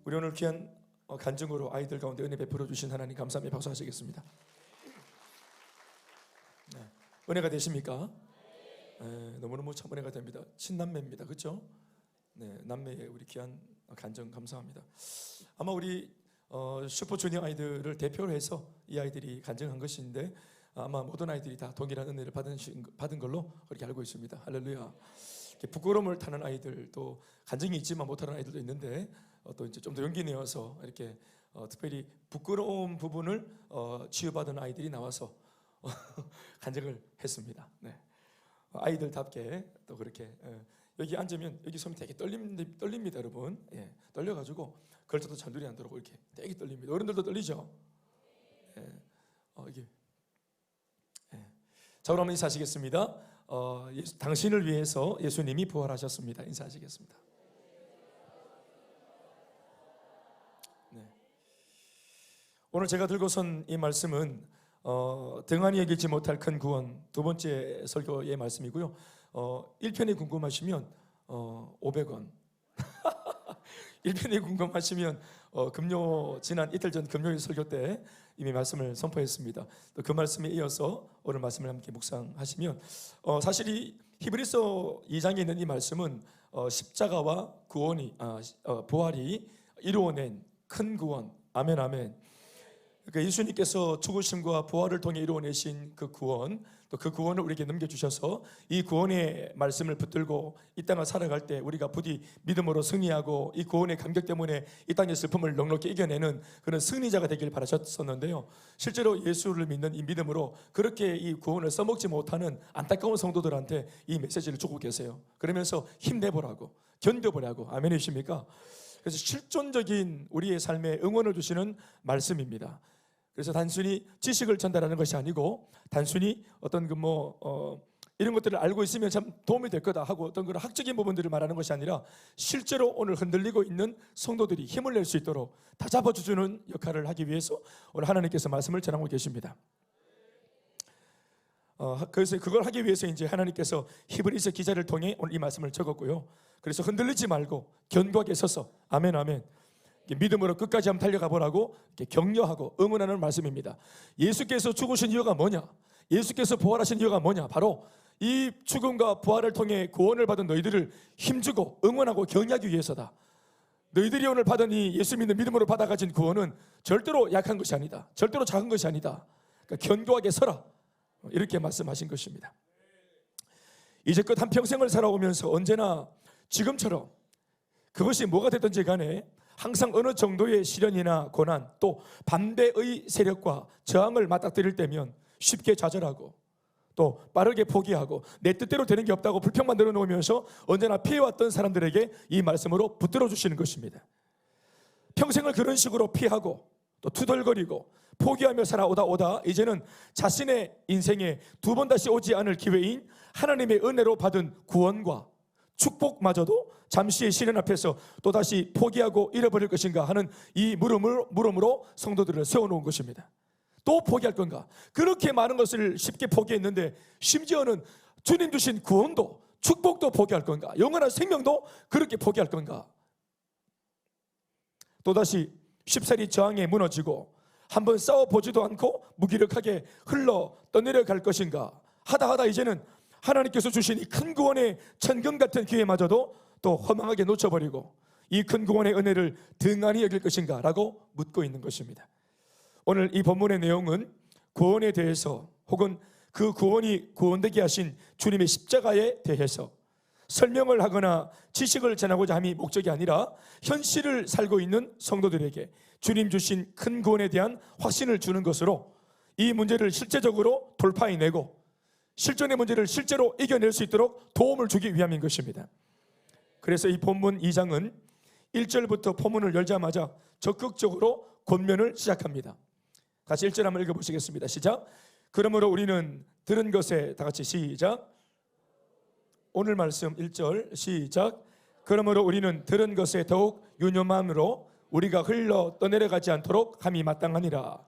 우리 오늘 귀한 간증으로 아이들 가운데 은혜 베풀어 주신 하나님 감사하며 박수하시겠습니다. 네. 은혜가 되십니까? 네, 너무너무 참 은혜가 됩니다. 친남매입니다. 그렇죠? 네, 남매의 우리 귀한 간증 감사합니다. 아마 우리 슈퍼주니어 아이들을 대표로 해서 이 아이들이 간증한 것인데 아마 모든 아이들이 다 동일한 은혜를 받은 걸로 그렇게 알고 있습니다. 할렐루야. 부끄러움을 타는 아이들, 또 간증이 있지만 못하는 아이들도 있는데 또 이제 좀 더 용기 내어서 이렇게 특별히 부끄러운 부분을 치유받은 아이들이 나와서 간증을 했습니다. 네. 아이들답게 또 그렇게 여기 앉으면 여기 손이 되게 떨립니다, 여러분. 예, 떨려가지고 걸쳐도 잔둘이 안 들어오고 이렇게 되게 떨립니다. 어른들도 떨리죠. 예, 이게. 예. 자, 그럼 인사하시겠습니다. 당신을 위해서 예수님이 부활하셨습니다. 인사하시겠습니다. 네. 오늘 제가 들고선 이 말씀은 등한히 여기지 못할 큰 구원, 두 번째 설교의 말씀이고요. 1편이 궁금하시면 500원 1편이 궁금하시면 지난 이틀 전 금요일 설교 때 이미 말씀을 선포했습니다. 또 그 말씀에 이어서 오늘 말씀을 함께 묵상하시면 사실 이 히브리서 2장에 있는 이 말씀은 십자가와 부활이 이루어낸 큰 구원, 아멘 아멘. 그러니까 예수님께서 죽으심과 부활을 통해 이루어내신 그 구원, 또 그 구원을 우리에게 넘겨주셔서 이 구원의 말씀을 붙들고 이 땅을 살아갈 때 우리가 부디 믿음으로 승리하고 이 구원의 감격 때문에 이 땅의 슬픔을 넉넉히 이겨내는 그런 승리자가 되길 바라셨었는데요. 실제로 예수를 믿는 이 믿음으로 그렇게 이 구원을 써먹지 못하는 안타까운 성도들한테 이 메시지를 주고 계세요. 그러면서 힘내보라고, 견뎌보라고. 아멘이십니까? 그래서 실존적인 우리의 삶에 응원을 주시는 말씀입니다. 그래서 단순히 지식을 전달하는 것이 아니고 단순히 어떤 이런 것들을 알고 있으면 참 도움이 될 거다 하고 어떤 그런 학적인 부분들을 말하는 것이 아니라 실제로 오늘 흔들리고 있는 성도들이 힘을 낼 수 있도록 다 잡아주는 역할을 하기 위해서 오늘 하나님께서 말씀을 전하고 계십니다. 그래서 그걸 하기 위해서 이제 하나님께서 히브리서 기자를 통해 오늘 이 말씀을 적었고요. 그래서 흔들리지 말고 견고하게 서서 아멘 아멘 믿음으로 끝까지 한번 달려가 보라고 격려하고 응원하는 말씀입니다. 예수께서 죽으신 이유가 뭐냐? 예수께서 부활하신 이유가 뭐냐? 바로 이 죽음과 부활을 통해 구원을 받은 너희들을 힘주고 응원하고 격려하기 위해서다. 너희들이 오늘 받은 이 예수 믿는 믿음으로 받아가진 구원은 절대로 약한 것이 아니다. 절대로 작은 것이 아니다. 그러니까 견고하게 서라. 이렇게 말씀하신 것입니다. 이제껏 한평생을 살아오면서 언제나 지금처럼 그것이 뭐가 됐든지 간에 항상 어느 정도의 시련이나 고난 또 반대의 세력과 저항을 맞닥뜨릴 때면 쉽게 좌절하고 또 빠르게 포기하고 내 뜻대로 되는 게 없다고 불평만 늘어놓으면서 언제나 피해왔던 사람들에게 이 말씀으로 붙들어 주시는 것입니다. 평생을 그런 식으로 피하고 또 투덜거리고 포기하며 살아오다 이제는 자신의 인생에 두 번 다시 오지 않을 기회인 하나님의 은혜로 받은 구원과 축복마저도 잠시의 시련 앞에서 또다시 포기하고 잃어버릴 것인가 하는 이 물음으로 성도들을 세워놓은 것입니다. 또 포기할 건가? 그렇게 많은 것을 쉽게 포기했는데 심지어는 주님 주신 구원도 축복도 포기할 건가? 영원한 생명도 그렇게 포기할 건가? 또다시 쉽사리 저항에 무너지고 한번 싸워보지도 않고 무기력하게 흘러 떠내려갈 것인가? 하다 이제는 하나님께서 주신 이 큰 구원의 천금 같은 기회마저도 또 허망하게 놓쳐버리고 이 큰 구원의 은혜를 등한히 여길 것인가? 라고 묻고 있는 것입니다. 오늘 이 본문의 내용은 구원에 대해서 혹은 그 구원이 구원되게 하신 주님의 십자가에 대해서 설명을 하거나 지식을 전하고자 함이 목적이 아니라 현실을 살고 있는 성도들에게 주님 주신 큰 구원에 대한 확신을 주는 것으로 이 문제를 실제적으로 돌파해내고 실존의 문제를 실제로 이겨낼 수 있도록 도움을 주기 위함인 것입니다. 그래서 이 본문 2장은 1절부터 본문을 열자마자 적극적으로 권면을 시작합니다. 같이 1절 한번 읽어보시겠습니다. 시작. 그러므로 우리는 들은 것에 다 같이 시작. 오늘 말씀 1절 시작. 그러므로 우리는 들은 것에 더욱 유념함으로 우리가 흘러 떠내려가지 않도록 함이 마땅하니라.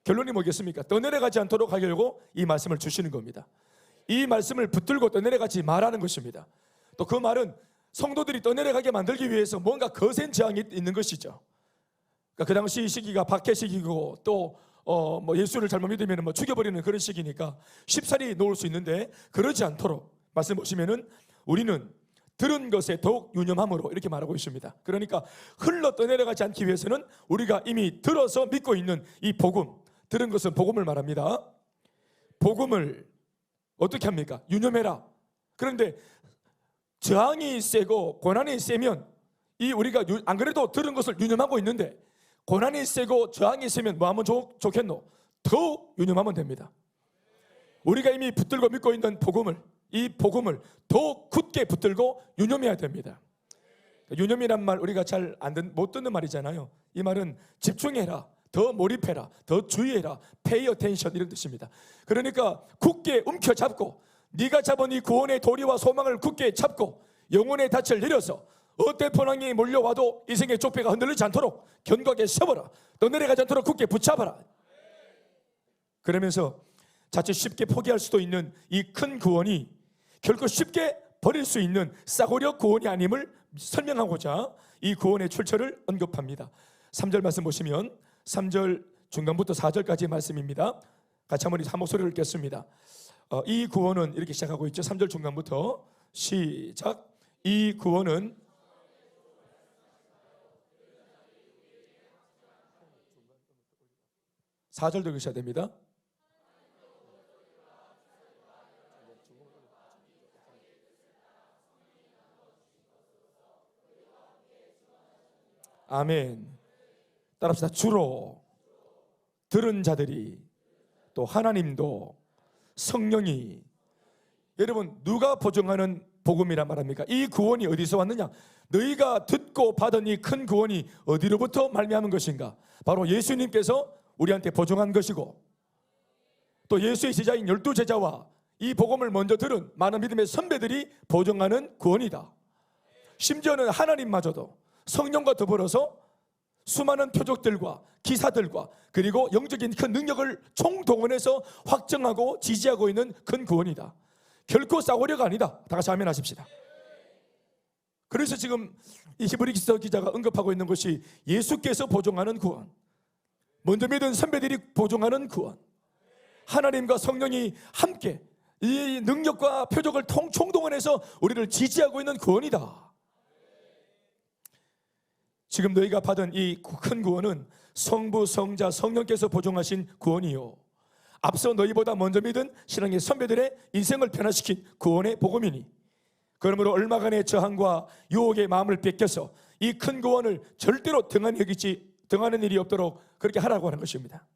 결론이 뭐겠습니까? 떠내려가지 않도록 하려고 이 말씀을 주시는 겁니다. 이 말씀을 붙들고 떠내려가지 말라는 것입니다. 또 그 말은 성도들이 떠내려가게 만들기 위해서 뭔가 거센 저항이 있는 것이죠. 그러니까 그 당시 시기가 박해 시기고 또 예수를 잘못 믿으면 죽여버리는 그런 시기니까 쉽사리 놓을 수 있는데, 그러지 않도록 말씀 보시면은 우리는 들은 것에 더욱 유념함으로 이렇게 말하고 있습니다. 그러니까 흘러 떠내려가지 않기 위해서는 우리가 이미 들어서 믿고 있는 이 복음, 들은 것은 복음을 말합니다. 복음을 어떻게 합니까? 유념해라. 그런데 저항이 세고 고난이 세면 이 우리가 안 그래도 들은 것을 유념하고 있는데 고난이 세고 저항이 세면 뭐 하면 좋겠노? 더욱 유념하면 됩니다. 우리가 이미 붙들고 믿고 있는 복음을, 이 복음을 더욱 굳게 붙들고 유념해야 됩니다. 유념이란 말 우리가 잘 못 듣는 말이잖아요. 이 말은 집중해라, 더 몰입해라, 더 주의해라, pay attention 이런 뜻입니다. 그러니까 굳게 움켜잡고 네가 잡은 이 구원의 도리와 소망을 굳게 잡고 영혼의 닻을 내려서 어떤 포항이 몰려와도 인생의 족배가 흔들리지 않도록 견고하게 서보라. 떠내려가지 않도록 굳게 붙잡아라. 그러면서 자칫 쉽게 포기할 수도 있는 이 큰 구원이 결코 쉽게 버릴 수 있는 싸구려 구원이 아님을 설명하고자 이 구원의 출처를 언급합니다. 3절 말씀 보시면 3절 중간부터 4절까지의 말씀입니다. 같이 한번 한 목소리를 읽겠습니다. 이 구원은 이렇게 시작하고 있죠. 3절 중간부터 시작. 이 구원은 4절도 읽으셔야 됩니다. 아멘. 따라합시다. 주로 들은 자들이 또 하나님도 성령이, 여러분 누가 보증하는 복음이란 말합니까? 이 구원이 어디서 왔느냐? 너희가 듣고 받은 이 큰 구원이 어디로부터 말미암은 것인가? 바로 예수님께서 우리한테 보증한 것이고 또 예수의 제자인 12제자와 이 복음을 먼저 들은 많은 믿음의 선배들이 보증하는 구원이다. 심지어는 하나님마저도 성령과 더불어서 수많은 표적들과 기사들과 그리고 영적인 큰 능력을 총동원해서 확정하고 지지하고 있는 큰 구원이다. 결코 싸구려가 아니다. 다 같이 아멘 하십시다. 그래서 지금 이 히브리서 기자가 언급하고 있는 것이 예수께서 보증하는 구원, 먼저 믿은 선배들이 보증하는 구원, 하나님과 성령이 함께 이 능력과 표적을 총동원해서 우리를 지지하고 있는 구원이다. 지금 너희가 받은 이 큰 구원은 성부, 성자, 성령께서 보증하신 구원이요, 앞서 너희보다 먼저 믿은 신앙의 선배들의 인생을 변화시킨 구원의 복음이니, 그러므로 얼마간의 저항과 유혹의 마음을 뺏겨서 이 큰 구원을 절대로 등하는 일이 없도록 그렇게 하라고 하는 것입니다.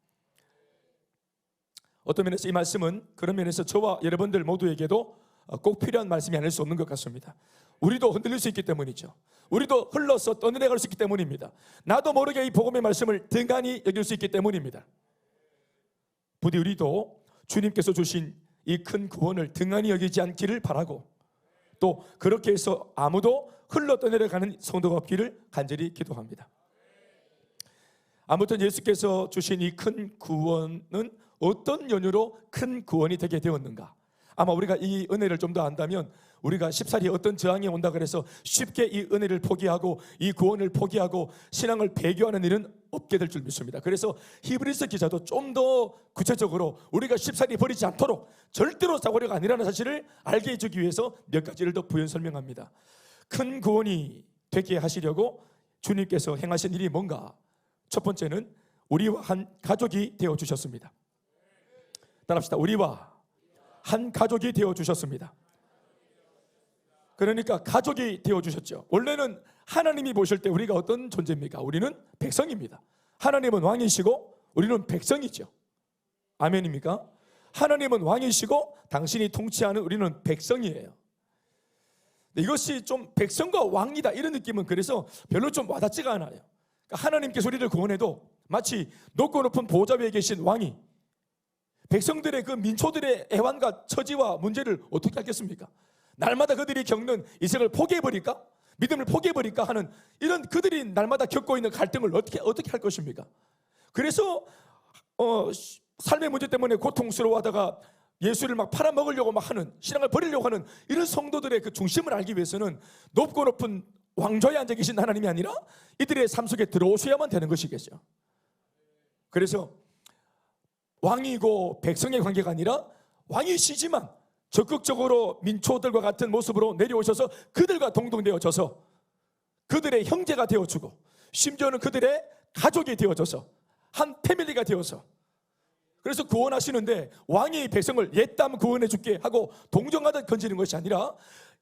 어떤 면에서 이 말씀은 그런 면에서 저와 여러분들 모두에게도 꼭 필요한 말씀이 아닐 수 없는 것 같습니다. 우리도 흔들릴 수 있기 때문이죠. 우리도 흘러서 떠내려갈 수 있기 때문입니다. 나도 모르게 이 복음의 말씀을 등한히 여길 수 있기 때문입니다. 부디 우리도 주님께서 주신 이 큰 구원을 등한히 여기지 않기를 바라고, 또 그렇게 해서 아무도 흘러 떠내려가는 성도가 없기를 간절히 기도합니다. 아무튼 예수께서 주신 이 큰 구원은 어떤 연유로 큰 구원이 되게 되었는가? 아마 우리가 이 은혜를 좀 더 안다면 우리가 쉽사리 어떤 저항이 온다 그래서 쉽게 이 은혜를 포기하고 이 구원을 포기하고 신앙을 배교하는 일은 없게 될 줄 믿습니다. 그래서 히브리서 기자도 좀 더 구체적으로 우리가 쉽사리 버리지 않도록 절대로 싸구려가 아니라는 사실을 알게 해주기 위해서 몇 가지를 더 부연 설명합니다. 큰 구원이 되게 하시려고 주님께서 행하신 일이 뭔가? 첫 번째는 우리와 한 가족이 되어주셨습니다. 따라합시다. 우리와 한 가족이 되어주셨습니다. 그러니까 가족이 되어주셨죠. 원래는 하나님이 보실 때 우리가 어떤 존재입니까? 우리는 백성입니다. 하나님은 왕이시고 우리는 백성이죠. 아멘입니까? 하나님은 왕이시고 당신이 통치하는 우리는 백성이에요. 이것이 좀 백성과 왕이다 이런 느낌은 그래서 별로 좀 와닿지가 않아요. 그러니까 하나님께서 우리를 구원해도 마치 높고 높은 보좌 위에 계신 왕이 백성들의 그 민초들의 애환과 처지와 문제를 어떻게 알겠습니까? 날마다 그들이 겪는 인생을 포기해버릴까? 믿음을 포기해버릴까 하는 이런 그들이 날마다 겪고 있는 갈등을 어떻게 할 것입니까? 그래서 삶의 문제 때문에 고통스러워하다가 예수를 막 팔아먹으려고 막 하는, 신앙을 버리려고 하는 이런 성도들의 그 중심을 알기 위해서는 높고 높은 왕좌에 앉아 계신 하나님이 아니라 이들의 삶 속에 들어오셔야만 되는 것이겠죠. 그래서 왕이고 백성의 관계가 아니라 왕이시지만 적극적으로 민초들과 같은 모습으로 내려오셔서 그들과 동등되어져서 그들의 형제가 되어주고 심지어는 그들의 가족이 되어져서 한 패밀리가 되어서, 그래서 구원하시는데 왕이 백성을 옛담 구원해 줄게 하고 동정하듯 건지는 것이 아니라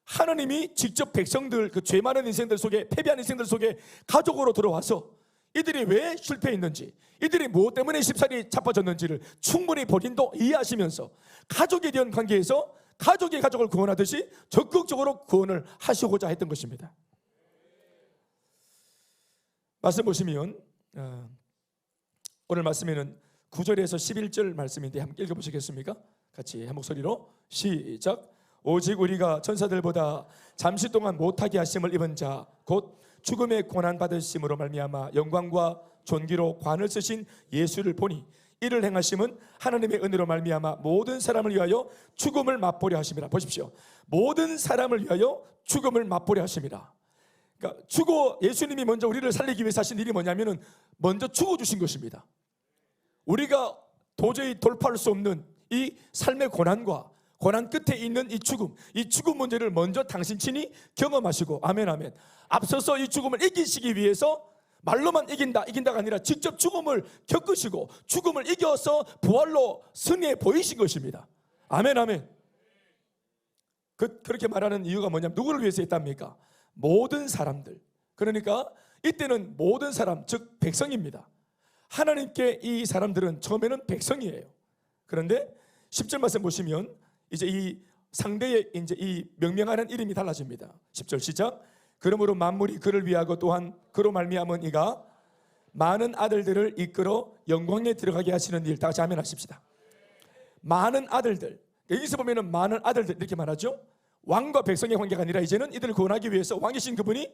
하나님이 직접 백성들, 그 죄 많은 인생들 속에, 패배한 인생들 속에 가족으로 들어와서 이들이 왜 실패했는지, 이들이 무엇 때문에 십살이 자빠졌는지를 충분히 본인도 이해하시면서 가족에 대한 관계에서 가족이 가족을 구원하듯이 적극적으로 구원을 하시고자 했던 것입니다. 말씀 보시면 오늘 말씀에는 9절에서 11절 말씀인데 함께 읽어보시겠습니까? 같이 한 목소리로 시작. 오직 우리가 천사들보다 잠시 동안 못하게 하심을 입은 자 곧 죽음의 고난 받으심으로 말미암아 영광과 존귀로 관을 쓰신 예수를 보니 이를 행하심은 하나님의 은혜로 말미암아 모든 사람을 위하여 죽음을 맛보려 하심이라. 보십시오. 모든 사람을 위하여 죽음을 맛보려 하심이라. 그러니까 예수님이 먼저 우리를 살리기 위해서 하신 일이 뭐냐면은 먼저 죽어주신 것입니다. 우리가 도저히 돌파할 수 없는 이 삶의 고난과 고난 끝에 있는 이 죽음 문제를 먼저 당신 친히 경험하시고, 아멘 아멘, 앞서서 이 죽음을 이기시기 위해서 말로만 이긴다가 아니라 직접 죽음을 겪으시고 죽음을 이겨서 부활로 승리해 보이신 것입니다. 아멘 아멘. 그렇게 말하는 이유가 뭐냐면 누구를 위해서 했답니까? 모든 사람들. 그러니까 이때는 모든 사람, 즉 백성입니다. 하나님께 이 사람들은 처음에는 백성이에요. 그런데 10절 말씀 보시면 이제 이 상대의 이제 이 명명하는 이름이 달라집니다. 10절 시작. 그러므로 만물이 그를 위하고 또한 그로 말미암은 이가 많은 아들들을 이끌어 영광에 들어가게 하시는 일. 다 같이 아멘 하십시다. 많은 아들들. 여기서 보면은 많은 아들들 이렇게 말하죠. 왕과 백성의 관계가 아니라 이제는 이들을 구원하기 위해서 왕이신 그분이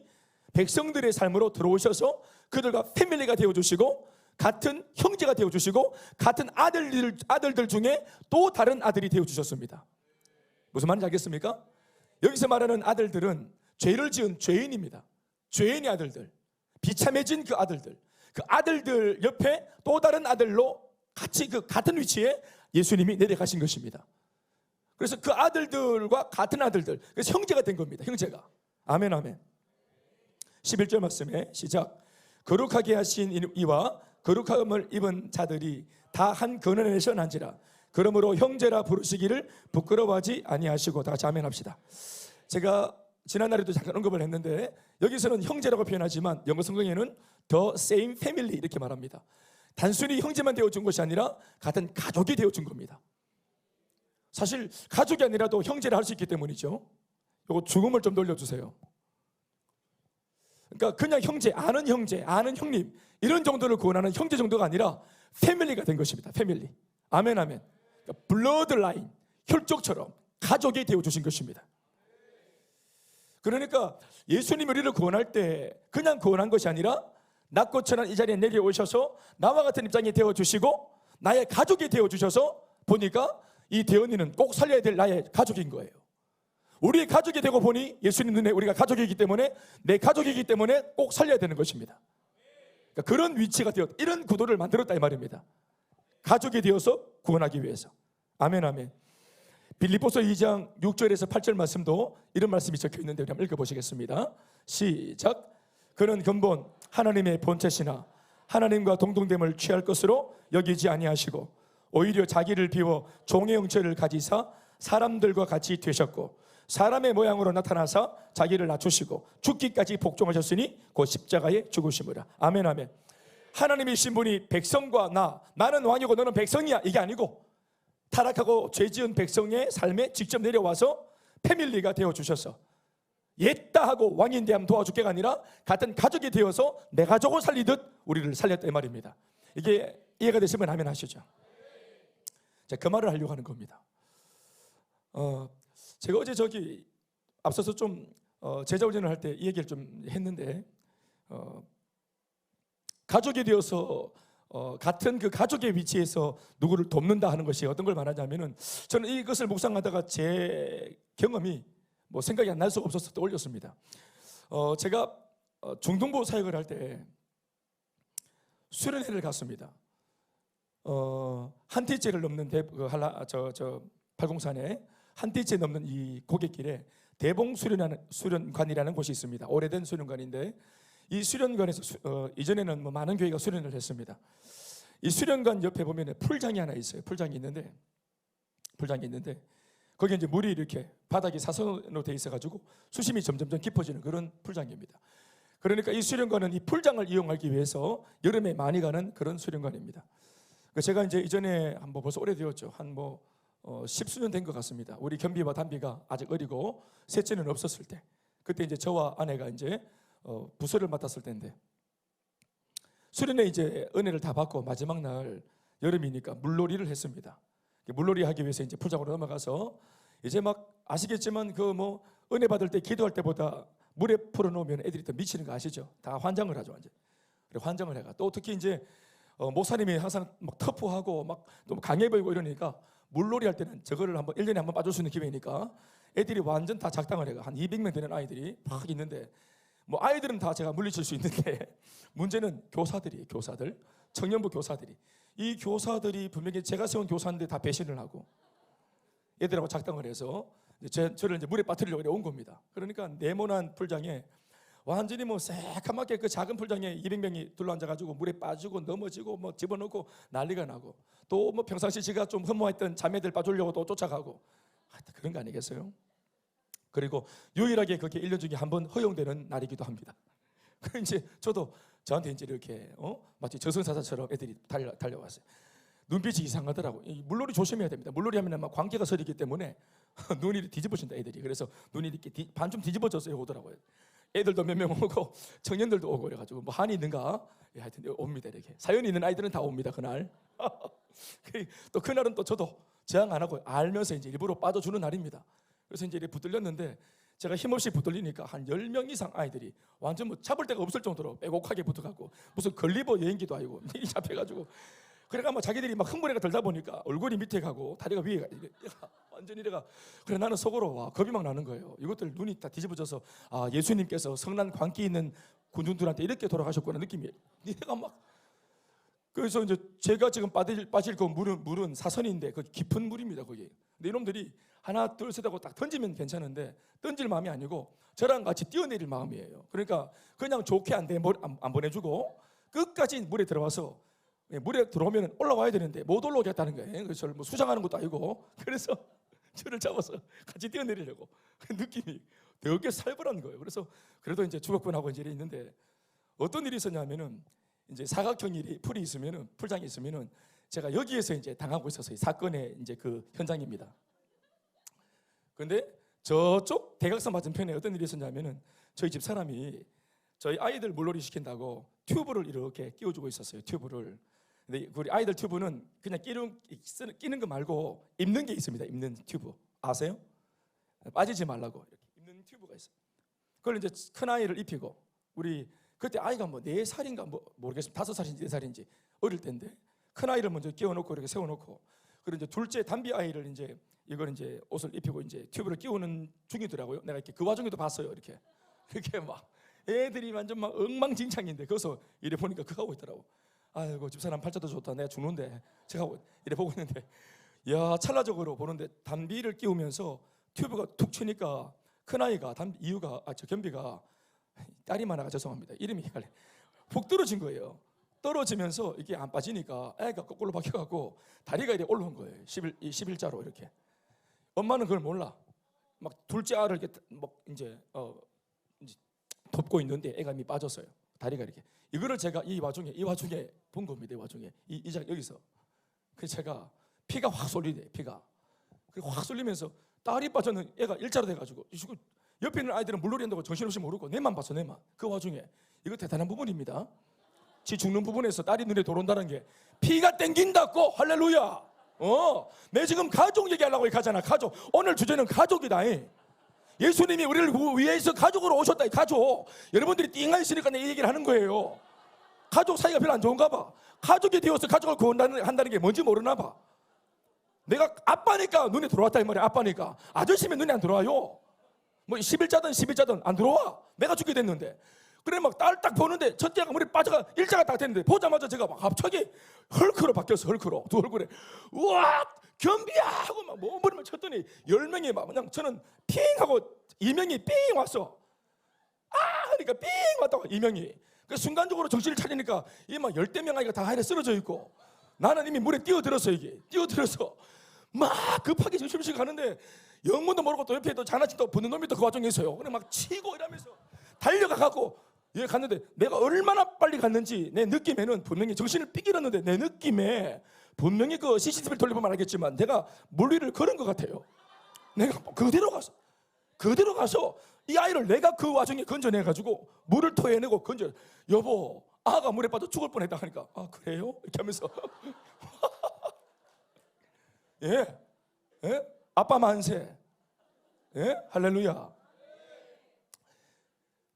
백성들의 삶으로 들어오셔서 그들과 패밀리가 되어주시고 같은 형제가 되어주시고 같은 아들들 중에 또 다른 아들이 되어주셨습니다. 무슨 말인지 알겠습니까? 여기서 말하는 아들들은 죄를 지은 죄인입니다. 죄인의 아들들, 비참해진 그 아들들 옆에 또 다른 아들로 같이 그 같은 위치에 예수님이 내려가신 것입니다. 그래서 그 아들들과 같은 아들들, 그래서 형제가 된 겁니다. 형제가. 아멘 아멘. 11절 말씀에 시작. 거룩하게 하신 이와 거룩함을 입은 자들이 다 한 근원에서 난지라. 그러므로 형제라 부르시기를 부끄러워하지 아니하시고. 다 같이 아멘 합시다. 제가 지난날에도 잠깐 언급을 했는데 여기서는 형제라고 표현하지만 영어 성경에는 the same family 이렇게 말합니다. 단순히 형제만 되어준 것이 아니라 같은 가족이 되어준 겁니다. 사실 가족이 아니라도 형제를 할 수 있기 때문이죠. 이거 죽음을 좀 돌려주세요. 그러니까 그냥 형제, 아는 형님 이런 정도를 구원하는 형제 정도가 아니라 패밀리가 된 것입니다. 패밀리. 아멘 아멘. 그러니까 블러드 라인, 혈족처럼 가족이 되어주신 것입니다. 그러니까 예수님이 우리를 구원할 때 그냥 구원한 것이 아니라 낮고 천한 이 자리에 내려오셔서 나와 같은 입장이 되어주시고 나의 가족이 되어주셔서 보니까 이 대언니는 꼭 살려야 될 나의 가족인 거예요. 우리의 가족이 되고 보니 예수님 눈에 우리가 가족이기 때문에 내 가족이기 때문에 꼭 살려야 되는 것입니다. 그러니까 그런 위치가 이런 구도를 만들었다 이 말입니다. 가족이 되어서 구원하기 위해서. 아멘 아멘. 빌립보서 2장 6절에서 8절 말씀도 이런 말씀이 적혀 있는데 우리 한번 읽어보시겠습니다. 시작. 그는 근본 하나님의 본체시나 하나님과 동등됨을 취할 것으로 여기지 아니하시고 오히려 자기를 비워 종의 형체를 가지사 사람들과 같이 되셨고 사람의 모양으로 나타나사 자기를 낮추시고 죽기까지 복종하셨으니 곧 십자가에 죽으심이라. 아멘 아멘. 하나님이신 분이 백성과 나는 왕이고 너는 백성이야 이게 아니고 타락하고 죄지은 백성의 삶에 직접 내려와서 패밀리가 되어주셔서 옛다 하고 왕인데 하면 도와줄게가 아니라 같은 가족이 되어서 내 가족을 살리듯 우리를 살렸다 이 말입니다. 이게 이해가 되시면 아멘 하시죠. 자, 그 말을 하려고 하는 겁니다. 제가 어제 앞서서 좀 제자 훈련을 할 때 이 얘기를 좀 했는데 가족이 되어서 같은 그 가족의 위치에서 누구를 돕는다 하는 것이 어떤 걸 말하냐면은 저는 이것을 묵상하다가 제 경험이 뭐 생각이 안 날 수가 없어서 떠올렸습니다. 제가 중등부 사역을 할 때 수련회를 갔습니다. 한 티째를 넘는 팔공산에 한 티째 넘는 이 고갯길에 대봉 수련관이라는 곳이 있습니다. 오래된 수련관인데 이 수련관에서 이전에는 뭐 많은 교회가 수련을 했습니다. 이 수련관 옆에 보면 풀장이 하나 있어요. 풀장이 있는데 거기에 이제 물이 이렇게 바닥이 사선으로 돼 있어가지고 수심이 점점점 깊어지는 그런 풀장입니다. 그러니까 이 수련관은 이 풀장을 이용하기 위해서 여름에 많이 가는 그런 수련관입니다. 제가 이제 이전에 한번 벌써 오래되었죠. 한 뭐 10수년 된 것 같습니다. 우리 겸비와 단비가 아직 어리고 셋째는 없었을 때, 그때 이제 저와 아내가 이제 부서를 맡았을 때인데 수련회 이제 은혜를 다 받고 마지막 날 여름이니까 물놀이를 했습니다. 물놀이 하기 위해서 이제 풀장으로 넘어가서 이제 막 아시겠지만 그 뭐 은혜 받을 때 기도할 때보다 물에 풀어놓으면 애들이 더 미치는 거 아시죠? 다 환장을 하죠, 완전. 그래 환장을 해가 또 특히 이제 목사님이 항상 막 터프하고 막 또 강해 보이고 이러니까 물놀이 할 때는 저거를 한번 1년에 한번 빠질 수 있는 기회니까 애들이 완전 다 작당을 해가 한 200명 되는 아이들이 막 있는데 뭐 아이들은 다 제가 물리칠 수 있는데 문제는 교사들이에요. 교사들, 청년부 교사들이. 이 교사들이 분명히 제가 세운 교사인데 다 배신을 하고 애들하고 작당을 해서 저를 이제 물에 빠뜨리려고 온 겁니다. 그러니까 네모난 풀장에 완전히 뭐 새카맣게 그 작은 풀장에 200명이 둘러앉아가지고 물에 빠지고 넘어지고 뭐 집어넣고 난리가 나고 또 뭐 평상시 제가 좀 흠모했던 자매들 빠주려고 또 쫓아가고 그런 거 아니겠어요? 그리고 유일하게 그게 1년 중에 한 번 허용되는 날이기도 합니다. 그 이제 저도 저한테 이제 이렇게 마치 저승사자처럼 애들이 달려왔어요. 눈빛이 이상하더라고. 물놀이 조심해야 됩니다. 물놀이 하면 막 광기가 서리기 때문에 눈이 뒤집어진다 애들이. 그래서 눈이 이렇게 반쯤 뒤집어졌어요 오더라고요. 애들도 몇 명 오고 청년들도 오고 그래가지고 뭐 한이 있는가? 예, 하여튼 옵니다 이렇게. 사연이 있는 아이들은 다 옵니다 그날. 또 그날은 또 저도 저항 안 하고 알면서 이제 일부러 빠져주는 날입니다. 그래서 이제 이렇게 붙들렸는데 제가 힘없이 붙들리니까 한 10명 이상 아이들이 완전 뭐 잡을 데가 없을 정도로 빼곡하게 붙어가고 무슨 걸리버 여행기도 아니고 미리 잡혀가지고 그래가 뭐 자기들이 막 흥분해가 들다 보니까 얼굴이 밑에 가고 다리가 위에 가 완전히 이래가. 그래 나는 속으로 와 겁이 막 나는 거예요. 이것들 눈이 다 뒤집어져서 아 예수님께서 성난 광기 있는 군중들한테 이렇게 돌아가셨구나 느낌이. 내가 막 그래서 이제 제가 지금 빠질 그 물은 사선인데 그 깊은 물입니다 거기. 근데 이놈들이 하나 둘 셋 하고 딱 던지면 괜찮은데 던질 마음이 아니고 저랑 같이 뛰어내릴 마음이에요. 그러니까 그냥 좋게 안 보내주고 끝까지 물에 들어와서 물에 들어오면 올라와야 되는데 못 올라오겠다는 거예요. 그래서 저를 뭐 수장하는 것도 아니고 그래서 저를 잡아서 같이 뛰어내리려고. 그 느낌이 되게 살벌한 거예요. 그래서 그래도 이제 주먹분하고 이제 있는데 어떤 일이 있었냐면은 이제 사각형 풀이 있으면은 풀장이 있으면은 제가 여기에서 이제 당하고 있어서 이 사건의 이제 그 현장입니다. 근데 저쪽 대각선 맞은편에 어떤 일이 있었냐면은 저희 집 사람이 저희 아이들 물놀이 시킨다고 튜브를 이렇게 끼워주고 있었어요. 튜브를. 근데 우리 아이들 튜브는 그냥 끼는 거 말고 입는 게 있습니다. 입는 튜브 아세요? 빠지지 말라고 이렇게 입는 튜브가 있어요. 그걸 이제 큰 아이를 입히고 우리 그때 아이가 뭐 4살인가 뭐 모르겠습니다. 5살인지 4살인지 어릴 때인데 큰 아이를 먼저 끼워놓고 이렇게 세워놓고 그리고 이제 둘째 단비 아이를 이제 이걸 이제 옷을 입히고 이제 튜브를 끼우는 중이더라고요. 내가 이렇게 그 와중에도 봤어요. 이렇게 막 애들이 완전 막 엉망진창인데 거기서 이래 보니까 그거 하고 있더라고. 아이고 집사람 팔자도 좋다. 내가 죽는데 제가 이래 보고 있는데 야 찰나적으로 보는데 단비를 끼우면서 튜브가 툭 치니까 큰아이가 이유가 저 겸비가 딸이 많아가 죄송합니다. 이름이 헷갈려. 푹 떨어진 거예요. 떨어지면서 이게 안 빠지니까 애가 거꾸로 박혀갖고 다리가 이렇게 올라온 거예요. 11자로 이렇게. 엄마는 그걸 몰라. 막 둘째 알을 이렇게 막 이제 덮고 있는데 애가 이미 빠졌어요. 다리가 이렇게. 이거를 제가 이 와중에 본 겁니다. 이 와중에 여기서. 그래서 제가 피가 확 쏠리네. 피가. 그리고 확 쏠리면서 딸이 빠졌는 애가 일자로 돼가지고 옆에 있는 아이들은 물놀이 한다고 정신없이 모르고 내만 봤어. 내만. 그 와중에 이거 대단한 부분입니다. 지 죽는 부분에서 딸이 눈에 들어온다는 게 피가 땡긴다고. 할렐루야. 내 지금 가족 얘기하려고 가잖아. 가족. 오늘 주제는 가족이다. 예수님이 우리를 위해서 가족으로 오셨다. 가족. 여러분들이 띵하 있으니까 내 얘기를 하는 거예요. 가족 사이가 별로 안 좋은가 봐. 가족이 되어서 가족을 구원한다는 게 뭔지 모르나 봐. 내가 아빠니까 눈에 들어왔다 이 말이야. 아빠니까. 아저씨면 눈에 안 들어와요. 뭐 11자든 12자든 안 들어와. 내가 죽게 됐는데. 그래 막 딸 딱 보는데 첫째가 물에 빠져가 일자가 딱 됐는데 보자마자 제가 막 갑자기 헐크로 바뀌었어. 헐크로. 두 얼굴에 우와 겸비야 하고 막 몸부림을 쳤더니 10명이 막 그냥 저는 핑 하고 2명이 삥 왔어. 아 하니까 삥 왔다고 2명이. 그 순간적으로 정신을 차리니까 이 막 10명 아이가 다 하늘에 쓰러져 있고 나는 이미 물에 뛰어들었어. 이게 뛰어들어서 막 급하게 정신없이 가는데 영문도 모르고 또 옆에 또 장난치 또 붙는 놈이 또 그 와중에 있어요. 그래 막 치고 이러면서 달려가고 여기 갔는데 내가 얼마나 빨리 갔는지 내 느낌에는 분명히 정신을 삑 잃었는데 내 느낌에 분명히 그 CCTV를 돌려보면 알겠지만 내가 물 위를 걸은 것 같아요. 내가 그대로 가서 이 아이를 내가 그 와중에 건져내가지고 물을 토해내고 건져. 여보 아가 물에 빠져 죽을 뻔했다 하니까 아 그래요? 이렇게 하면서 예, 예? 아빠 만세. 예? 할렐루야.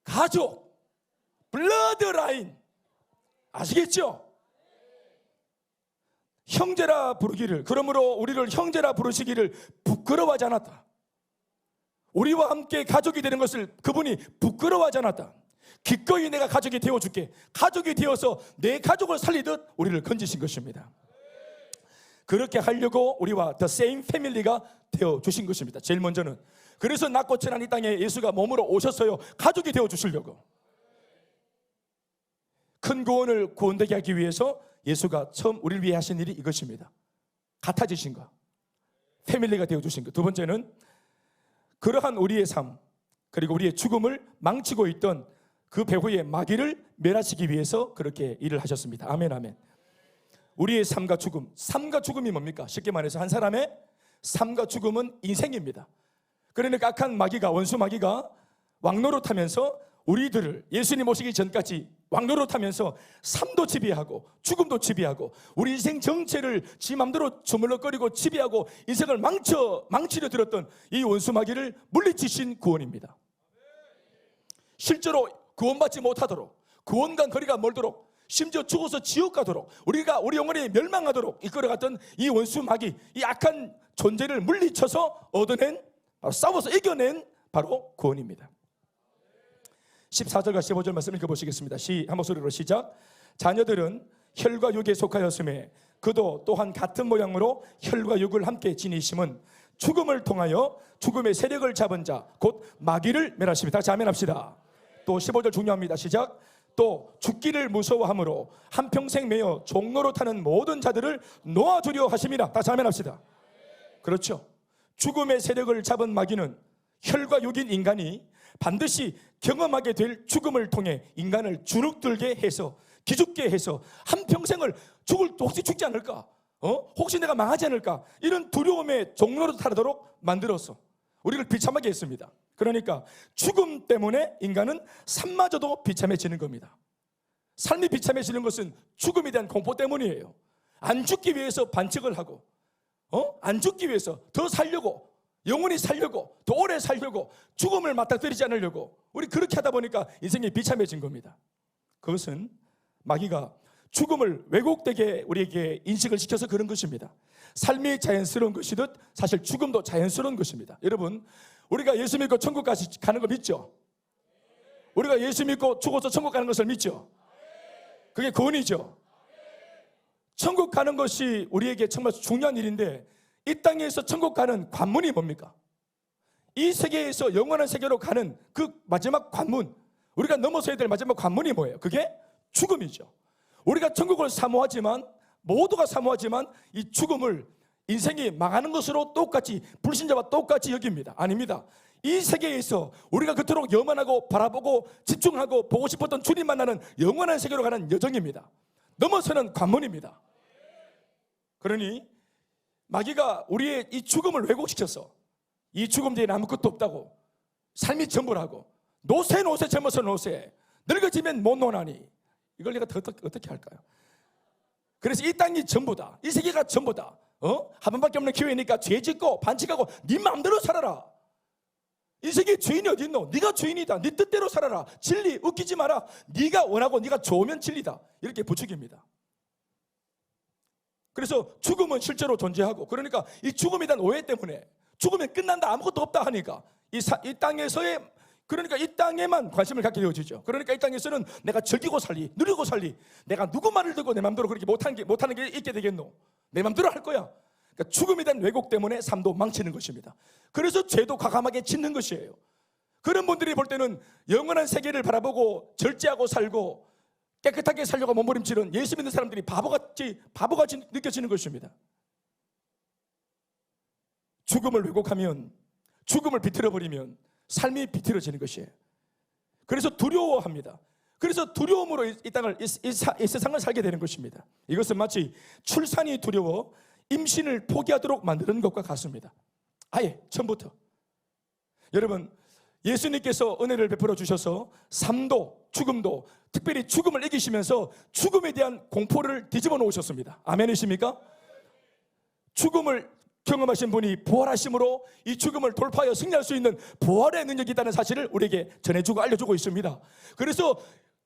가족 블러드라인 아시겠죠? 형제라 부르기를, 그러므로 우리를 형제라 부르시기를 부끄러워하지 않았다. 우리와 함께 가족이 되는 것을 그분이 부끄러워하지 않았다. 기꺼이 내가 가족이 되어줄게. 가족이 되어서 내 가족을 살리듯 우리를 건지신 것입니다. 그렇게 하려고 우리와 the same family가 되어주신 것입니다. 제일 먼저는. 그래서 낮고 천한 이 땅에 예수가 몸으로 오셨어요. 가족이 되어주시려고. 큰 구원을 구원되게 하기 위해서 예수가 처음 우리를 위해 하신 일이 이것입니다. 같아지신 것, 패밀리가 되어주신 것. 두 번째는 그러한 우리의 삶 그리고 우리의 죽음을 망치고 있던 그 배후의 마귀를 멸하시기 위해서 그렇게 일을 하셨습니다. 아멘 아멘. 우리의 삶과 죽음, 삶과 죽음이 뭡니까? 쉽게 말해서 한 사람의 삶과 죽음은 인생입니다. 그러니까 악한 마귀가, 원수 마귀가 왕노릇하면서 우리들을 예수님 오시기 전까지 왕노릇하면서 삶도 지배하고 죽음도 지배하고 우리 인생 전체를 지 맘대로 주물럭거리고 지배하고 인생을 망치려 들었던 이 원수 마귀를 물리치신 구원입니다. 실제로 구원받지 못하도록, 구원과 거리가 멀도록, 심지어 죽어서 지옥 가도록, 우리 영혼이 멸망하도록 이끌어갔던 이 원수 마귀, 이 악한 존재를 물리쳐서 얻어낸, 바로 싸워서 이겨낸 바로 구원입니다. 14절과 15절 말씀 읽어보시겠습니다. 한 목소리로 시작. 자녀들은 혈과 육에 속하였음에 그도 또한 같은 모양으로 혈과 육을 함께 지니심은 죽음을 통하여 죽음의 세력을 잡은 자 곧 마귀를 멸하십니다. 다시 아멘 합시다. 또 15절 중요합니다. 시작. 또 죽기를 무서워함으로 한평생 매여 종로로 타는 모든 자들을 놓아주려 하심이라. 다시 아멘 합시다. 그렇죠. 죽음의 세력을 잡은 마귀는 혈과 육인 인간이 반드시 경험하게 될 죽음을 통해 인간을 주눅들게 해서, 기죽게 해서 한평생을 혹시 죽지 않을까? 혹시 내가 망하지 않을까? 이런 두려움의 종로로 타도록 만들어서 우리를 비참하게 했습니다. 그러니까 죽음 때문에 인간은 삶마저도 비참해지는 겁니다. 삶이 비참해지는 것은 죽음에 대한 공포 때문이에요. 안 죽기 위해서 반칙을 하고, 안 죽기 위해서 더 살려고, 영원히 살려고, 더 오래 살려고, 죽음을 맞닥뜨리지 않으려고 우리 그렇게 하다 보니까 인생이 비참해진 겁니다. 그것은 마귀가 죽음을 왜곡되게 우리에게 인식을 시켜서 그런 것입니다. 삶이 자연스러운 것이듯 사실 죽음도 자연스러운 것입니다. 여러분, 우리가 예수 믿고 천국까지 가는 거 믿죠? 우리가 예수 믿고 죽어서 천국 가는 것을 믿죠? 그게 구원이죠. 천국 가는 것이 우리에게 정말 중요한 일인데, 이 땅에서 천국 가는 관문이 뭡니까? 이 세계에서 영원한 세계로 가는 그 마지막 관문, 우리가 넘어서야 될 마지막 관문이 뭐예요? 그게 죽음이죠. 우리가 천국을 사모하지만, 모두가 사모하지만 이 죽음을 인생이 망하는 것으로 똑같이, 불신자와 똑같이 여깁니다. 아닙니다. 이 세계에서 우리가 그토록 염원하고 바라보고 집중하고 보고 싶었던 주님 만나는 영원한 세계로 가는 여정입니다. 넘어서는 관문입니다. 그러니 마귀가 우리의 이 죽음을 왜곡시켜서 이 죽음 뒤에는 아무것도 없다고, 삶이 전부라고, 노세 젊어서 노세, 늙어지면 못 노나니, 이걸 내가 어떻게 할까요? 그래서 이 땅이 전부다, 이 세계가 전부다, 한 번밖에 없는 기회니까 죄 짓고 반칙하고 네 마음대로 살아라. 인생의 주인이 어디 있노? 네가 주인이다. 네 뜻대로 살아라. 진리 웃기지 마라. 네가 원하고 네가 좋으면 진리다. 이렇게 부추깁니다. 그래서 죽음은 실제로 존재하고, 그러니까 이 죽음에 대한 오해 때문에 죽으면 끝난다, 아무것도 없다 하니까 이 땅에서의, 그러니까 이 땅에만 관심을 갖게 되어지죠. 그러니까 이 땅에서는 내가 즐기고 살리, 누리고 살리, 내가 누구 말을 듣고 내 맘대로 그렇게 못하는 게 있게 되겠노? 내 맘대로 할 거야. 그러니까 죽음에 대한 왜곡 때문에 삶도 망치는 것입니다. 그래서 죄도 과감하게 짓는 것이에요. 그런 분들이 볼 때는 영원한 세계를 바라보고 절제하고 살고 깨끗하게 살려고 몸부림치는 예수 믿는 사람들이 바보같이 느껴지는 것입니다. 죽음을 왜곡하면, 죽음을 비틀어버리면 삶이 비틀어지는 것이에요. 그래서 두려워합니다. 그래서 두려움으로 이 땅을, 이 세상을 살게 되는 것입니다. 이것은 마치 출산이 두려워 임신을 포기하도록 만드는 것과 같습니다. 아예 처음부터. 여러분, 예수님께서 은혜를 베풀어 주셔서 삶도 죽음도, 특별히 죽음을 이기시면서 죽음에 대한 공포를 뒤집어 놓으셨습니다. 아멘이십니까? 죽음을 경험하신 분이 부활하심으로 이 죽음을 돌파하여 승리할 수 있는 부활의 능력이 있다는 사실을 우리에게 전해주고 알려주고 있습니다. 그래서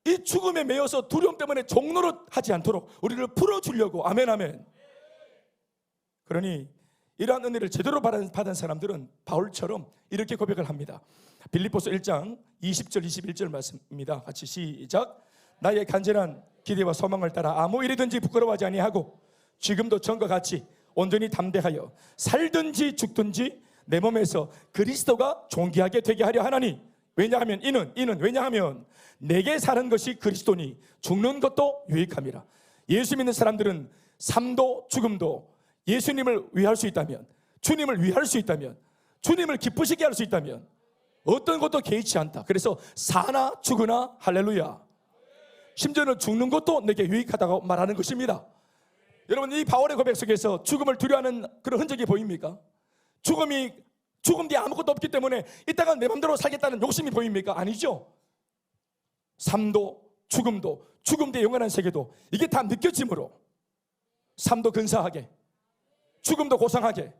이 죽음에 매여서 두려움 때문에 종노릇하지 않도록 우리를 풀어주려고, 아멘 아멘. 그러니 이러한 은혜를 제대로 받은 사람들은 바울처럼 이렇게 고백을 합니다. 빌립보서 1장 20절 21절 말씀입니다. 같이 시작. 나의 간절한 기대와 소망을 따라 아무 일이든지 부끄러워하지 아니하고 지금도 전과 같이 온전히 담대하여 살든지 죽든지 내 몸에서 그리스도가 존귀하게 되게 하려 하나니, 왜냐하면 이는 왜냐하면 내게 사는 것이 그리스도니 죽는 것도 유익함이라. 예수 믿는 사람들은 삶도 죽음도 예수님을 위할 수 있다면, 주님을 위할 수 있다면, 주님을 기쁘시게 할 수 있다면 어떤 것도 개의치 않다. 그래서 사나 죽으나 할렐루야. 심지어는 죽는 것도 내게 유익하다고 말하는 것입니다. 여러분, 이 바울의 고백 속에서 죽음을 두려워하는 그런 흔적이 보입니까? 죽음 뒤에 아무것도 없기 때문에 이따가 내 맘대로 살겠다는 욕심이 보입니까? 아니죠. 삶도 죽음도, 죽음 뒤에 영원한 세계도, 이게 다 느껴짐으로 삶도 근사하게, 죽음도 고상하게,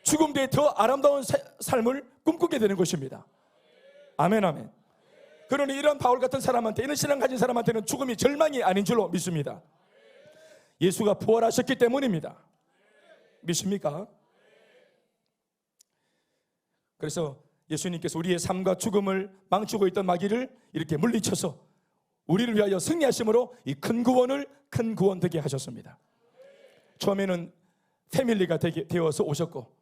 죽음 뒤에 더 아름다운 삶을 꿈꾸게 되는 것입니다. 아멘 아멘. 그러니 이런 바울 같은 사람한테, 이런 신앙 가진 사람한테는 죽음이 절망이 아닌 줄로 믿습니다. 예수가 부활하셨기 때문입니다. 믿습니까? 그래서 예수님께서 우리의 삶과 죽음을 망치고 있던 마귀를 이렇게 물리쳐서 우리를 위하여 승리하심으로 이 큰 구원 되게 하셨습니다. 처음에는 패밀리가 되어서 오셨고,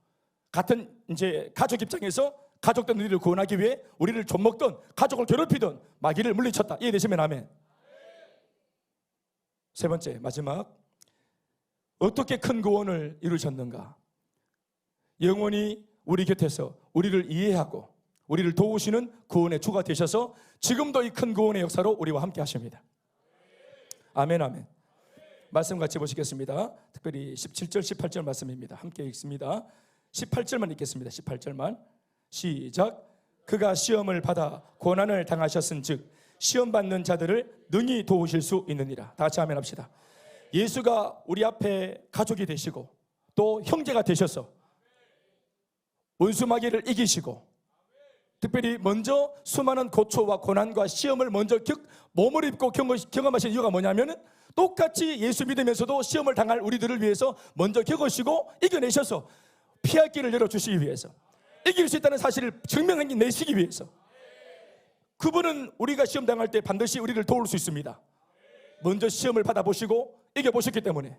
같은 이제 가족 입장에서 가족된 우리를 구원하기 위해 우리를 좀먹던, 가족을 괴롭히던 마귀를 물리쳤다. 이해되시면 아멘. 세 번째, 마지막, 어떻게 큰 구원을 이루셨는가? 영원히 우리 곁에서 우리를 이해하고 우리를 도우시는 구원의 주가 되셔서 지금도 이 큰 구원의 역사로 우리와 함께 하십니다. 아멘 아멘. 말씀 같이 보시겠습니다. 특별히 17절 18절 말씀입니다. 함께 읽습니다. 18절만 읽겠습니다. 18절만 시작. 그가 시험을 받아 고난을 당하셨은즉 시험 받는 자들을 능히 도우실 수 있느니라. 다 같이 아멘 합시다. 예수가 우리 앞에 가족이 되시고 또 형제가 되셔서 원수 마귀를 이기시고, 특별히 먼저 수많은 고초와 고난과 시험을 먼저 몸을 입고 경험하신 이유가 뭐냐면, 똑같이 예수 믿으면서도 시험을 당할 우리들을 위해서 먼저 겪으시고 이겨내셔서 피할 길을 열어주시기 위해서, 이길 수 있다는 사실을 증명해내시기 위해서, 그분은 우리가 시험 당할 때 반드시 우리를 도울 수 있습니다. 먼저 시험을 받아보시고 이겨보셨기 때문에.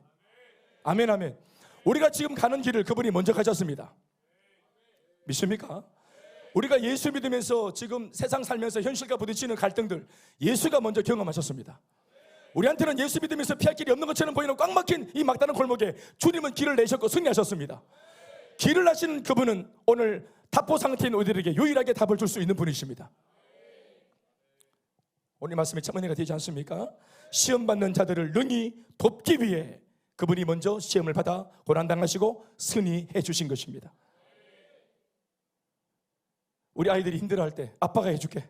아멘 아멘. 우리가 지금 가는 길을 그분이 먼저 가셨습니다. 믿습니까? 우리가 예수 믿으면서 지금 세상 살면서 현실과 부딪히는 갈등들, 예수가 먼저 경험하셨습니다. 우리한테는 예수 믿으면서 피할 길이 없는 것처럼 보이는 꽉 막힌 이 막다른 골목에 주님은 길을 내셨고 승리하셨습니다. 길을 하시는 그분은 오늘 답보 상태인 우리들에게 유일하게 답을 줄 수 있는 분이십니다. 오늘 말씀이 참 은혜가 되지 않습니까? 시험 받는 자들을 능히 돕기 위해 그분이 먼저 시험을 받아 고난당하시고 승리해 주신 것입니다. 우리 아이들이 힘들어할 때 아빠가 해줄게,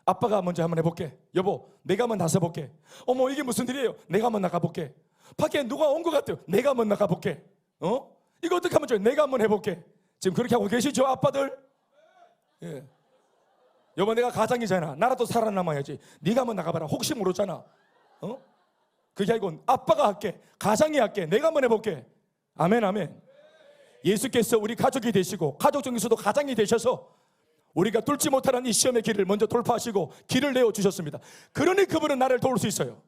아빠가 먼저 한번 해볼게, 여보 내가 한번 나서볼게, 어머 이게 무슨 일이에요, 내가 한번 나가볼게, 밖에 누가 온 것 같아요, 내가 한번 나가볼게, 이거 어떻게 하면 좋아요, 내가 한번 해볼게. 지금 그렇게 하고 계시죠 아빠들? 예. 여보, 내가 가장이잖아. 나라도 살아남아야지. 네가 한번 나가봐라. 혹시 모르잖아. 그게 아니고 아빠가 할게, 가장이 할게, 내가 한번 해볼게. 아멘, 아멘. 예수께서 우리 가족이 되시고 가족 중에서도 가장이 되셔서 우리가 뚫지 못하는 이 시험의 길을 먼저 돌파하시고 길을 내어주셨습니다. 그러니 그분은 나를 도울 수 있어요.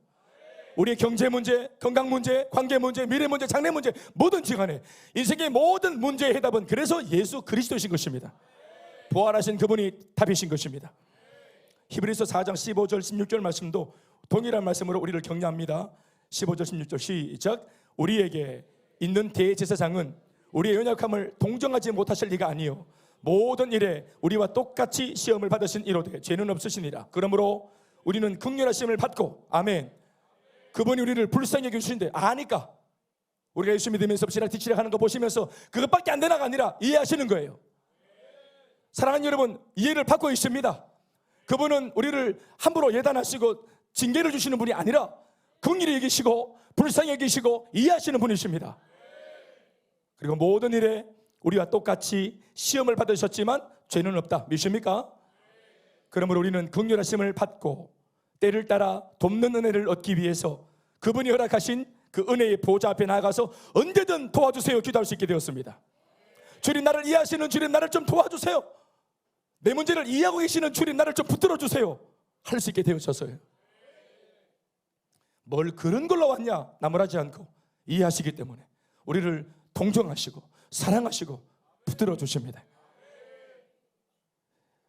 우리의 경제 문제, 건강 문제, 관계 문제, 미래 문제, 장래 문제, 뭐든지 간에 인생의 모든 문제의 해답은 그래서 예수 그리스도이신 것입니다. 부활하신 그분이 답이신 것입니다. 히브리서 4장 15절 16절 말씀도 동일한 말씀으로 우리를 격려합니다. 15절 16절 시작. 우리에게 있는 대제사장은 우리의 연약함을 동정하지 못하실 리가 아니요 모든 일에 우리와 똑같이 시험을 받으신 이로되 죄는 없으시니라. 그러므로 우리는 긍휼하심을 받고, 아멘, 그분이 우리를 불쌍히 여겨주신데 아니까 우리가 예수 믿으면서 지랄티치락 하는 거 보시면서 그것밖에 안 되나가 아니라 이해하시는 거예요. 사랑하는 여러분, 이해를 받고 있습니다. 그분은 우리를 함부로 예단하시고 징계를 주시는 분이 아니라 긍휼히 여기시고 불쌍히 여기시고 이해하시는 분이십니다. 그리고 모든 일에 우리와 똑같이 시험을 받으셨지만 죄는 없다. 믿습니까? 그러므로 우리는 긍휼하심을 받고 때를 따라 돕는 은혜를 얻기 위해서 그분이 허락하신 그 은혜의 보좌 앞에 나아가서 언제든 도와주세요 기도할 수 있게 되었습니다. 주님, 나를 이해하시는 주님, 나를 좀 도와주세요. 내 문제를 이해하고 계시는 주님, 나를 좀 붙들어 주세요 할 수 있게 되어서요. 뭘 그런 걸로 왔냐 나무라지 않고 이해하시기 때문에 우리를 동정하시고 사랑하시고 붙들어 주십니다.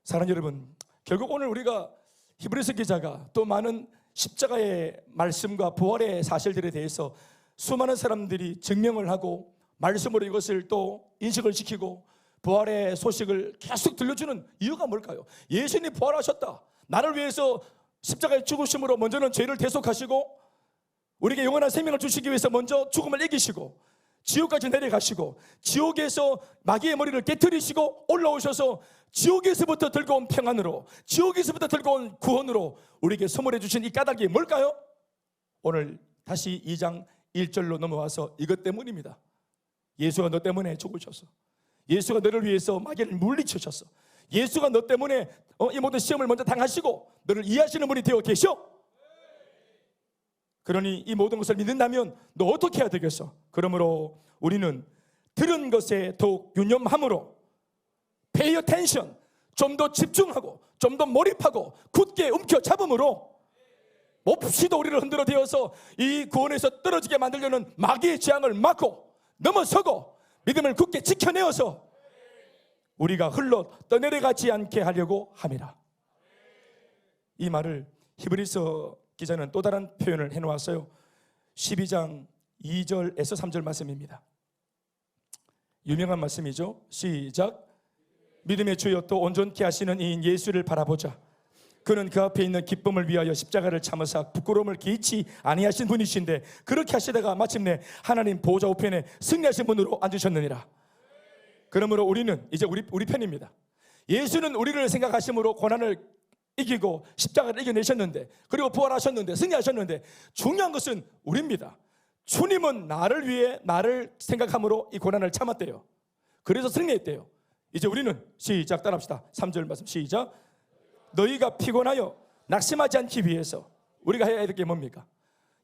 사랑하는 여러분, 결국 오늘 우리가 히브리서 기자가 또 많은 십자가의 말씀과 부활의 사실들에 대해서 수많은 사람들이 증명을 하고 말씀으로 이것을 또 인식을 시키고 부활의 소식을 계속 들려주는 이유가 뭘까요? 예수님이 부활하셨다. 나를 위해서 십자가의 죽으심으로 먼저는 죄를 대속하시고 우리에게 영원한 생명을 주시기 위해서 먼저 죽음을 이기시고 지옥까지 내려가시고 지옥에서 마귀의 머리를 깨트리시고 올라오셔서 지옥에서부터 들고 온 평안으로, 지옥에서부터 들고 온 구원으로 우리에게 선물해 주신 이 까닭이 뭘까요? 오늘 다시 2장 1절로 넘어와서 이것 때문입니다. 예수가 너 때문에 죽으셨어. 예수가 너를 위해서 마귀를 물리치셨어. 예수가 너 때문에 이 모든 시험을 먼저 당하시고 너를 이해하시는 분이 되어 계셔. 그러니 이 모든 것을 믿는다면 너 어떻게 해야 되겠어? 그러므로 우리는 들은 것에 더욱 유념함으로 pay attention, 좀 더 집중하고 좀 더 몰입하고 굳게 움켜잡음으로 몹시도 우리를 흔들어 대어서 이 구원에서 떨어지게 만들려는 마귀의 재앙을 막고 넘어서고 믿음을 굳게 지켜내어서 우리가 흘러 떠내려가지 않게 하려고 함이라. 이 말을 히브리서 기자는 또 다른 표현을 해놓았어요. 12장 2절에서 3절 말씀입니다. 유명한 말씀이죠. 시작. 믿음의 주여 또 온전케 하시는 이인 예수를 바라보자. 그는 그 앞에 있는 기쁨을 위하여 십자가를 참으사 부끄러움을 개의치 아니하신 분이신데 그렇게 하시다가 마침내 하나님 보좌 우편에 승리하신 분으로 앉으셨느니라. 그러므로 우리는 이제 우리 편입니다. 예수는 우리를 생각하심으로 고난을 이기고 십자가를 이겨내셨는데, 그리고 부활하셨는데, 승리하셨는데, 중요한 것은 우리입니다. 주님은 나를 위해 나를 생각함으로 이 고난을 참았대요. 그래서 승리했대요. 이제 우리는 시작 따라합시다. 3절 말씀 시작. 너희가 피곤하여 낙심하지 않기 위해서 우리가 해야 될 게 뭡니까?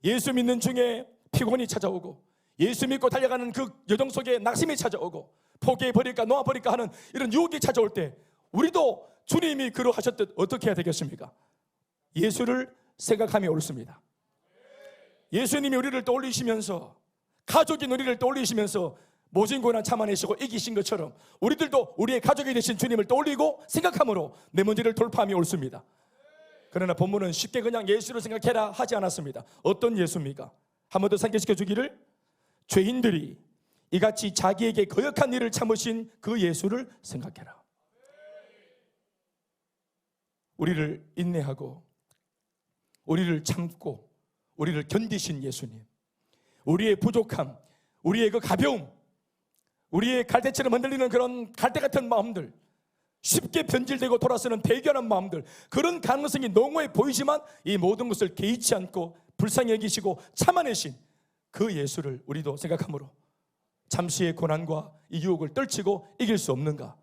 예수 믿는 중에 피곤이 찾아오고 예수 믿고 달려가는 그 여정 속에 낙심이 찾아오고 포기해버릴까 놓아버릴까 하는 이런 유혹이 찾아올 때 우리도 주님이 그러하셨듯 어떻게 해야 되겠습니까? 예수를 생각하며 옳습니다. 예수님이 우리를 떠올리시면서, 가족인 우리를 떠올리시면서 모진 고난 참아내시고 이기신 것처럼 우리들도 우리의 가족이 되신 주님을 떠올리고 생각함으로 내 문제를 돌파하며 옳습니다. 그러나 본문은 쉽게 그냥 예수를 생각해라 하지 않았습니다. 어떤 예수입니까? 한 번 더 상기시켜 주기를, 죄인들이 이같이 자기에게 거역한 일을 참으신 그 예수를 생각해라. 우리를 인내하고 우리를 참고 우리를 견디신 예수님, 우리의 부족함, 우리의 그 가벼움, 우리의 갈대처럼 흔들리는 그런 갈대 같은 마음들, 쉽게 변질되고 돌아서는 대견한 마음들, 그런 가능성이 농후해 보이지만 이 모든 것을 개의치 않고 불쌍히 여기시고 참아내신 그 예수를 우리도 생각함으로 잠시의 고난과 이 유혹을 떨치고 이길 수 없는가?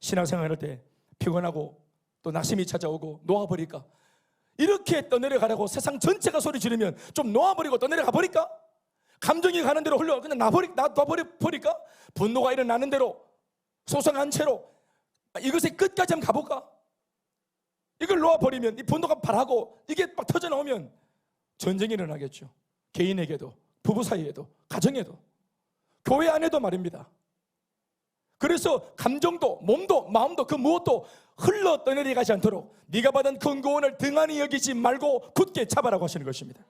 신앙생활할 때 피곤하고 또 낙심이 찾아오고 놓아버릴까? 이렇게 떠내려가라고 세상 전체가 소리 지르면 좀 놓아버리고 떠내려가 버릴까? 감정이 가는 대로 흘러 그냥 놔버릴까? 분노가 일어나는 대로 소송한 채로 이것의 끝까지 한번 가볼까? 이걸 놓아버리면 이 분노가 발하고 이게 막 터져나오면 전쟁이 일어나겠죠. 개인에게도, 부부 사이에도, 가정에도, 교회 안에도 말입니다. 그래서 감정도, 몸도, 마음도 그 무엇도 흘러 떠내려가지 않도록 네가 받은 근고원을 등한히 여기지 말고 굳게 잡아라고 하시는 것입니다.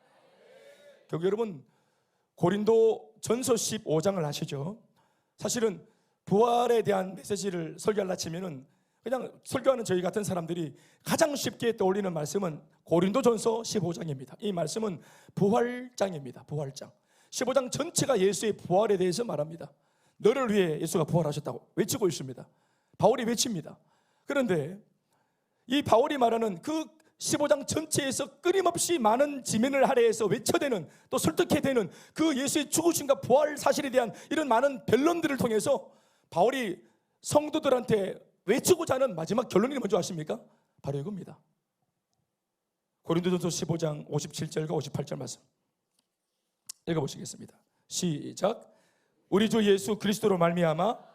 결국 여러분 고린도 전서 15장을 아시죠? 사실은 부활에 대한 메시지를 설교하려 치면은 그냥 설교하는 저희 같은 사람들이 가장 쉽게 떠올리는 말씀은 고린도 전서 15장입니다. 이 말씀은 부활장입니다. 부활장. 15장 전체가 예수의 부활에 대해서 말합니다. 너를 위해 예수가 부활하셨다고 외치고 있습니다. 바울이 외칩니다. 그런데 이 바울이 말하는 그 15장 전체에서 끊임없이 많은 지면을 할애해서 외쳐대는 또 설득해대는 그 예수의 죽으심과 부활 사실에 대한 이런 많은 변론들을 통해서 바울이 성도들한테 외치고자 하는 마지막 결론이 뭔지 아십니까? 바로 이겁니다. 고린도전서 15장 57절과 58절 말씀 읽어보시겠습니다. 시작. 우리 주 예수 그리스도로 말미암아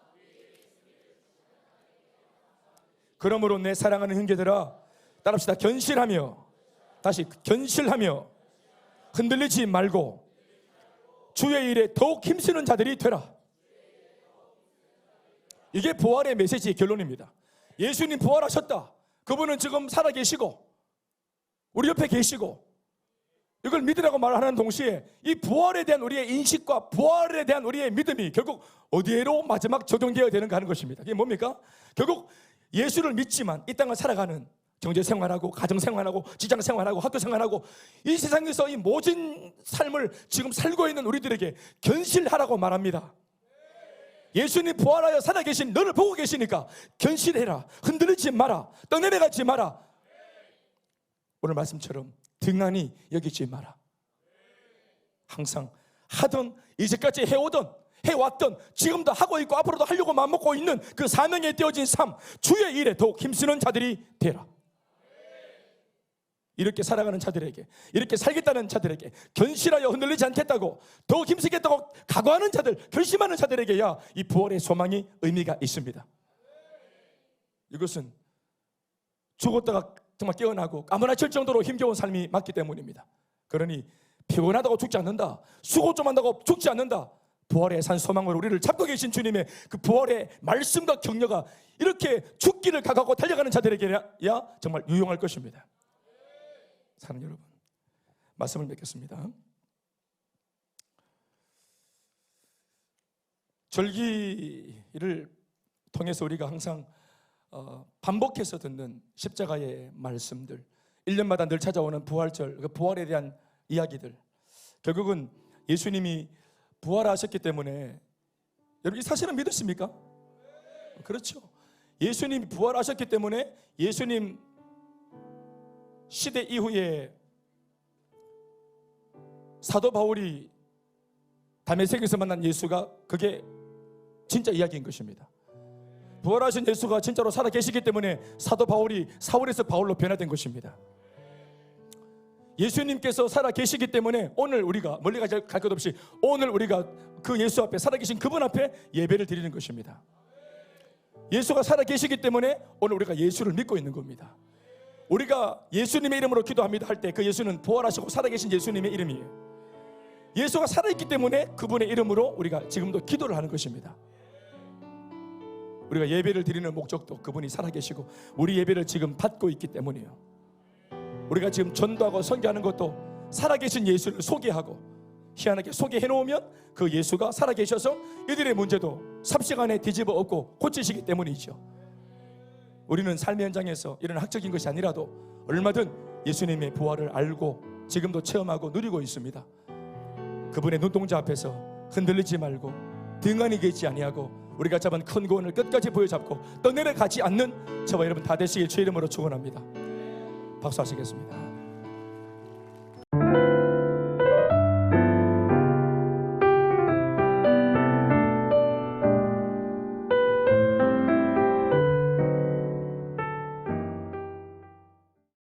그러므로 내 사랑하는 형제들아 따라합시다. 견실하며, 다시 견실하며 흔들리지 말고 주의 일에 더욱 힘쓰는 자들이 되라. 이게 부활의 메시지의 결론입니다. 예수님 부활하셨다. 그분은 지금 살아계시고 우리 옆에 계시고 이걸 믿으라고 말하는 동시에 이 부활에 대한 우리의 인식과 부활에 대한 우리의 믿음이 결국 어디에로 마지막 적용되어야 되는가 하는 것입니다. 이게 뭡니까? 결국 예수를 믿지만 이 땅을 살아가는 경제생활하고 가정생활하고 직장생활하고 학교생활하고 이 세상에서 이 모진 삶을 지금 살고 있는 우리들에게 견실하라고 말합니다. 예수님 부활하여 살아계신 너를 보고 계시니까 견실해라. 흔들리지 마라. 떠내려가지 마라. 오늘 말씀처럼 등한히 여기지 마라. 항상 하던 이제까지 해왔던 지금도 하고 있고 앞으로도 하려고 마음먹고 있는 그 사명에 떼어진 삶, 주의 일에 더욱 힘쓰는 자들이 되라. 이렇게 살아가는 자들에게, 이렇게 살겠다는 자들에게, 견실하여 흔들리지 않겠다고 더욱 힘쓰겠다고 각오하는 자들, 결심하는 자들에게야 이 부활의 소망이 의미가 있습니다. 이것은 죽었다가 정말 깨어나고 까무라칠 정도로 힘겨운 삶이 맞기 때문입니다. 그러니 피곤하다고 죽지 않는다, 수고 좀 한다고 죽지 않는다, 부활의 산 소망으로 우리를 잡고 계신 주님의 그 부활의 말씀과 격려가 이렇게 죽기를 각오하고 달려가는 자들에게야 정말 유용할 것입니다. 사랑하는 여러분, 말씀을 맺겠습니다. 절기를 통해서 우리가 항상 반복해서 듣는 십자가의 말씀들, 1년마다 늘 찾아오는 부활절, 그 부활에 대한 이야기들, 결국은 예수님이 부활하셨기 때문에, 여러분 이 사실은 믿으십니까? 그렇죠. 예수님이 부활하셨기 때문에 예수님 시대 이후에 사도 바울이 다메섹에서 만난 예수가 그게 진짜 이야기인 것입니다. 부활하신 예수가 진짜로 살아계시기 때문에 사도 바울이 사울에서 바울로 변화된 것입니다. 예수님께서 살아계시기 때문에 오늘 우리가 멀리 갈 것 없이 오늘 우리가 그 예수 앞에, 살아계신 그분 앞에 예배를 드리는 것입니다. 예수가 살아계시기 때문에 오늘 우리가 예수를 믿고 있는 겁니다. 우리가 예수님의 이름으로 기도합니다 할 때 그 예수는 부활하시고 살아계신 예수님의 이름이에요. 예수가 살아있기 때문에 그분의 이름으로 우리가 지금도 기도를 하는 것입니다. 우리가 예배를 드리는 목적도 그분이 살아계시고 우리 예배를 지금 받고 있기 때문이에요. 우리가 지금 전도하고 선교하는 것도 살아계신 예수를 소개하고 희한하게 소개해 놓으면 그 예수가 살아계셔서 이들의 문제도 삽시간에 뒤집어 엎고 고치시기 때문이죠. 우리는 삶의 현장에서 이런 학적인 것이 아니라도 얼마든 예수님의 부활을 알고 지금도 체험하고 누리고 있습니다. 그분의 눈동자 앞에서 흔들리지 말고 등한히 계지 아니하고 우리가 잡은 큰 구원을 끝까지 보여잡고 떠내려가지 않는 저와 여러분 다 되시길 주의 이름으로 축원합니다. 박수하시겠습니다.